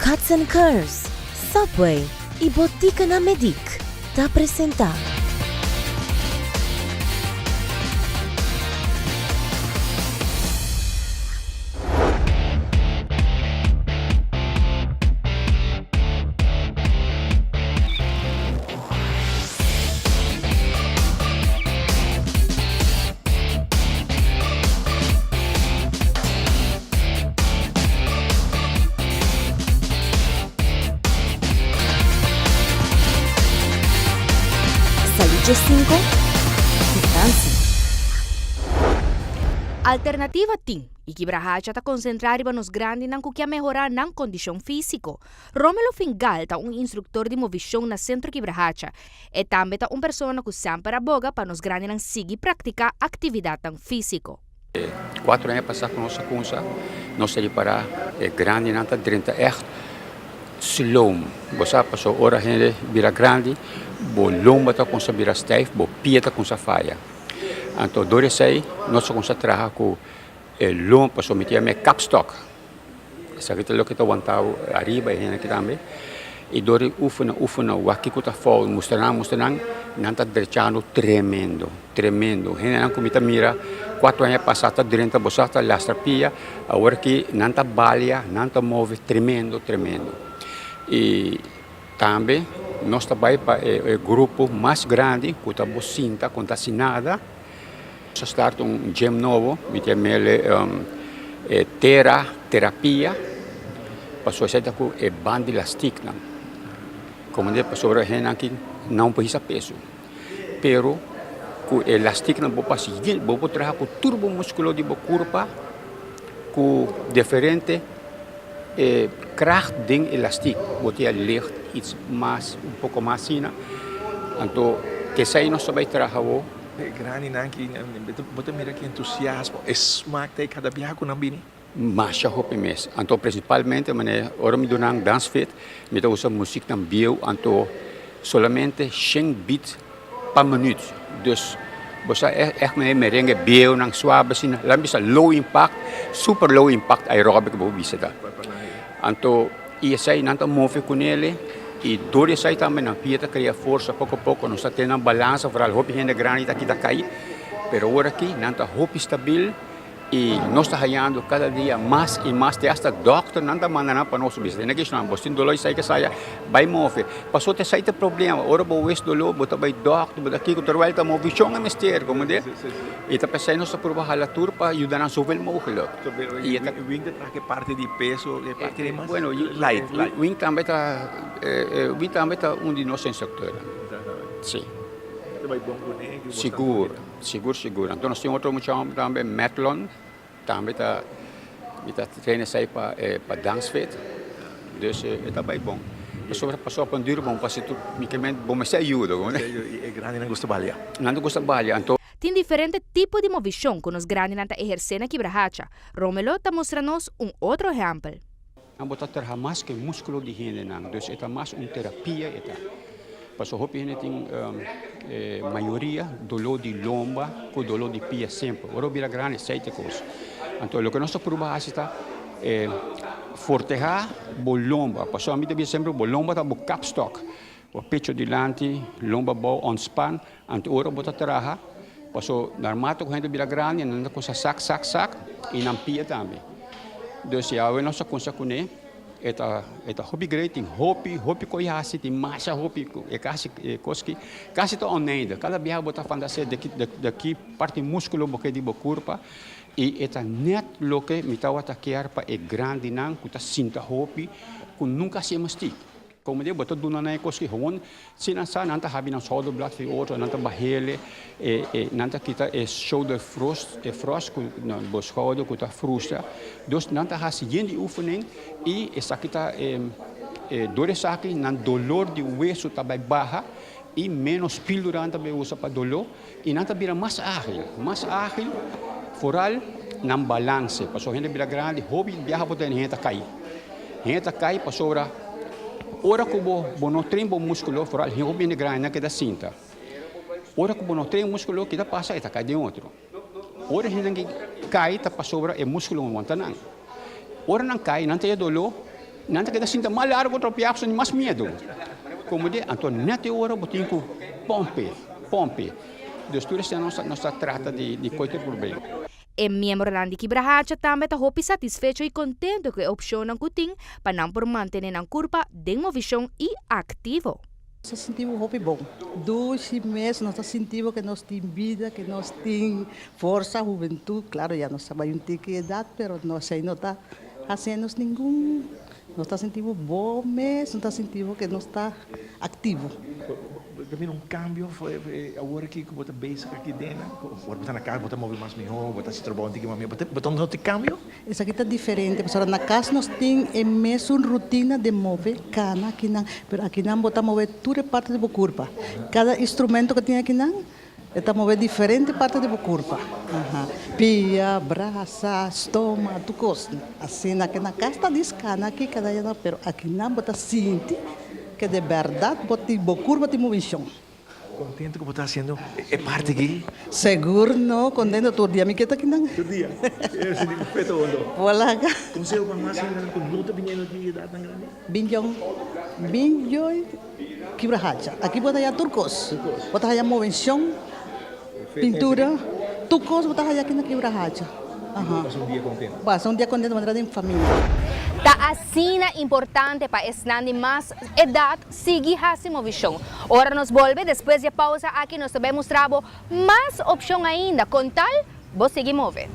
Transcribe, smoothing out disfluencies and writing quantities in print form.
Cuts and Curves, Subway e Botica na Medic te apresentar. Saúde 5, Distância. Alternativa tem, e que Brahacha está concentrada nos grandes não que melhorar na condição física. Romelo Fingal é instrutor de movição na Centro Brahacha e também é pessoa que sempre aboga para nos grandes não seguir praticar atividade física. 4 anos passar com nossa consa, nós temos para grande não está dentro slow. Você passou hora gente vira grande, bo lomba tá com sa vira stijf, bo pia tá com sa falha. Então dore sei, nós só concentra com lomba passou metia me capstock. Essa que lo que tá aguantado arriba e gente que também. E dore ufuna o aqui que tá fall, mostrando não tá derechando tremendo. Gente não comita mira 4 anos passar tá dentro você tá lastra pia, agora que não tá balha, não tá move tremendo. E também nós trabalhamos para o grupo mais grande, que está bocinta, que está assinada. Nós startamos gym novo, que chama terapia, para fazer com a banda elástica. Como diz, para a gente que não precisa peso. Pero, com o elástico, não pode trabalhar com o turbo muscular de corpo, com diferente kracht ding elastiek wordt je licht iets mais pouco mais fina. Então que sai nós vai trabalhar grande nanki bota mira que entusiasmo smaak te cada viaje com ambini mas já hope mes. Então principalmente mané ora me donang dance fit me usa música tam bio então solamente 100 beats per minuut. Dus você echt met merengue bio nang suave assim, lá bisa low impact, super low impact aerobic bo bisa da. Então, e sai não move com ele e dor sai também não pia cria força pouco a pouco, não está tendo balança, para o hope gente grande aqui da cai, pero agora aqui não está hope stabil e nós está ganhando cada dia mais e mais de esta doctor não está mandando para nós subir. Não é que não, você dolor sai que saia, vai move. Passou ter sai ter problema, ora bo esse dolor, bota vai doctor, bota aqui que o trabalho está move, chonga mistério, como de. E tá pensando nós para provar a tour para ajudar a subir o mogelijk. E o wing traz que parte de peso, que parte de mais. Bueno, light. Wing também está de nossos instrutores. Sim. Seguro. Então nós temos outro muito também, Metlon, também está treinando aí para dance fit. Dus está bem bom. Sobre passou para duro bom, para tu bom mas ajuda, É grande não gosta balha. Não gosta balha, então Tem diferentes tipos de movição que os grandes não exercem aqui Brahacha. Romelo está mostrando-nos outro exemplo. Não botar terra mais que músculo de gente não, dus é mais terapia eta. Passou hope gente tem maioria dolor de lomba, com dolor de pia sempre. Ora vira grande sete coisas. Então o que nós provamos está fortejar o lomba. Passou a mim também sempre o lomba tá o capstock. O pecho dilante, lomba bom on span, então ora botar terra. Passou normato com gente vira grande, não com sac e não pia também. Dus ja, we nossa consa com ele. Eta hobby great, hobby coiasi, tem massa hobby, casi to onenda. Cada viagem botar fantasia daqui parte músculo porque de corpo e eta net lo que me tava ataquear para é grande não, que tá sinta hobby, que nunca se mastic. Como de botar duna na koski gewoon, sinasa nanta habi na schouderblad voor auto, nanta bahele, nanta kita shoulder frost na schouder que tá frustra. Dus nanta has die oefening e essa kita dor essa aqui nan dolor de hueso também barra e menos pílula também usa para dolor e nanta vira mais ágil, foral nan balance, passou gente vira grande, hobby viaja botar gente cai passou ora que o treino músculo foral, o bem grande que da cinta. Ora que o treino músculo que da passa e tá cai de outro. Ora que cai tá para sobra é músculo não tá não. Ora não cai, não tem dolor, Nanti kita sinta mal largo tropiap so ni mas medo. Como de Anton nete ora botinco pompe. Dos turis nossa trata de coito problema. E membro lang di Quibrahacha também está hopi satisfecho e contento com a opção ng kuting para por manter ang kurpa ding movisyon e ativo. Nós sentimos hopi bom. 2 meses nós sentimos que nós temos vida, que nós temos força, juventude. Claro, já nós sabemos que idade, mas nós aí não está fazendo nenhum. Nós está sentindo bom mês, nós está sentindo que nós está ativo. Também cambio foi agora que bota basic aqui dentro. Agora botar na casa, botar móvel mais melhor, botar se trabalhar um mais botar não tem cambio. Isso aqui está diferente. Pessoal, na casa nós temos mesmo uma rotina de mover cana aqui não, mas aqui não botar mover toda parte do corpo. Cada instrumento que tem aqui não está mover diferente parte do corpo. Pia, braça, estômago, tudo coisa. Assim aqui na casa está descana aqui cada dia, mas aqui não botar sente que de verdade botar curva de movimento. Contente que você está fazendo é parte aqui. Seguro não, contente todo dia me queda aqui não. Todo dia. Eu senti perfeito hoje. Olá. Conselho para mais ainda com luta vindo aqui idade tão grande. Binjong, Quibrahacha. Aqui bota já turcos. Bota já movimento, pintura, turcos bota já aqui na Quibrahacha. Passa dia contente. Passa dia contente maneira de família. Ta asina importante para esnan de mais edad seguir essa movisão. Ora nos volve depois de pausa aqui nós também mostramos mais opção ainda. Com tal, vou seguir mover.